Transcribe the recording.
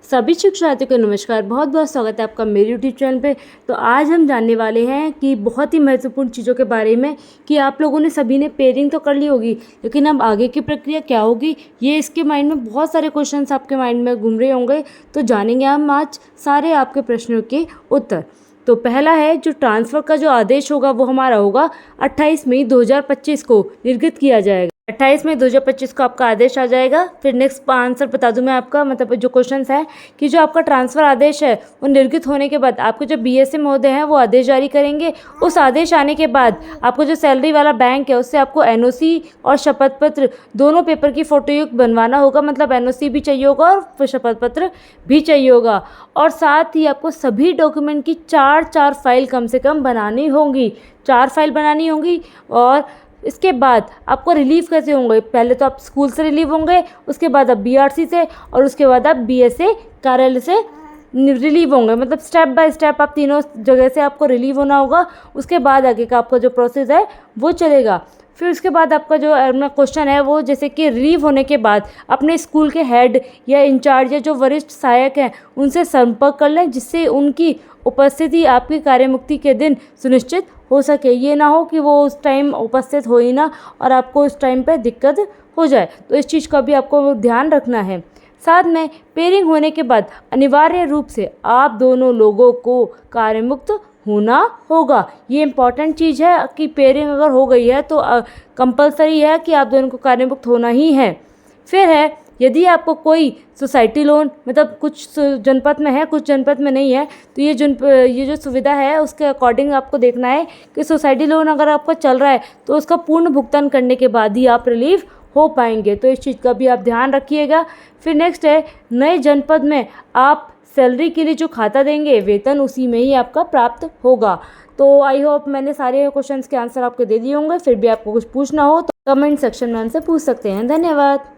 सभी शिक्षार्थियों को नमस्कार। बहुत बहुत स्वागत है आपका मेरे यूट्यूब चैनल पे। तो आज हम जानने वाले हैं कि बहुत ही महत्वपूर्ण चीज़ों के बारे में कि आप लोगों ने सभी ने पेयरिंग तो कर ली होगी, लेकिन अब आगे की प्रक्रिया क्या होगी, ये इसके माइंड में बहुत सारे क्वेश्चंस आपके माइंड में घूम रहे होंगे। तो जानेंगे हम आज सारे आपके प्रश्नों के उत्तर। तो पहला है, जो ट्रांसफ़र का जो आदेश होगा वो हमारा होगा 28 मई 2025 को निर्गत किया जाएगा। 28 मई 2025 को आपका आदेश आ जाएगा। फिर नेक्स्ट आंसर बता दूं मैं आपका, मतलब जो क्वेश्चन है कि जो आपका ट्रांसफ़र आदेश है वो निर्गत होने के बाद आपको जो बीएसए महोदय हैं वो आदेश जारी करेंगे। उस आदेश आने के बाद आपको जो सैलरी वाला बैंक है उससे आपको एनओसी और शपथ पत्र दोनों पेपर की फ़ोटोयुक्त बनवाना होगा। मतलब एनओसी भी चाहिए होगा और शपथ पत्र भी चाहिए होगा। और साथ ही आपको सभी डॉक्यूमेंट की चार फाइल कम से कम बनानी होंगी, 4 फाइल बनानी होंगी। और इसके बाद आपको रिलीव कैसे होंगे, पहले तो आप स्कूल से रिलीव होंगे, उसके बाद आप बीआरसी से, और उसके बाद आप बीएसए कार्यालय से रिलीव होंगे। मतलब स्टेप बाय स्टेप आप तीनों जगह से आपको रिलीव होना होगा। उसके बाद आगे का आपका जो प्रोसेस है वो चलेगा। फिर उसके बाद आपका जो अपना क्वेश्चन है वो जैसे कि रिलीव होने के बाद अपने स्कूल के हेड या इंचार्ज या जो वरिष्ठ सहायक हैं उनसे संपर्क कर लें, जिससे उनकी उपस्थिति आपकी कार्यमुक्ति के दिन सुनिश्चित हो सके। ये ना हो कि वो उस टाइम उपस्थित हो ही ना और आपको उस टाइम पे दिक्कत हो जाए। तो इस चीज़ का भी आपको ध्यान रखना है। साथ में पेयरिंग होने के बाद अनिवार्य रूप से आप दोनों लोगों को कार्यमुक्त होना होगा। ये इम्पॉर्टेंट चीज़ है कि पेयरिंग अगर हो गई है तो कंपलसरी है कि आप दोनों को कार्यमुक्त होना ही है। फिर है, यदि आपको कोई सोसाइटी लोन, मतलब कुछ जनपद में है कुछ जनपद में नहीं है, तो ये जो सुविधा है उसके अकॉर्डिंग आपको देखना है कि सोसाइटी लोन अगर आपका चल रहा है तो उसका पूर्ण भुगतान करने के बाद ही आप रिलीव हो पाएंगे। तो इस चीज़ का भी आप ध्यान रखिएगा। फिर नेक्स्ट है, नए जनपद में आप सैलरी के लिए जो खाता देंगे वेतन उसी में ही आपका प्राप्त होगा। तो आई होप मैंने सारे क्वेश्चंस के आंसर आपको दे दिए होंगे। फिर भी आपको कुछ पूछना हो तो कमेंट सेक्शन में हमसे पूछ सकते हैं। धन्यवाद।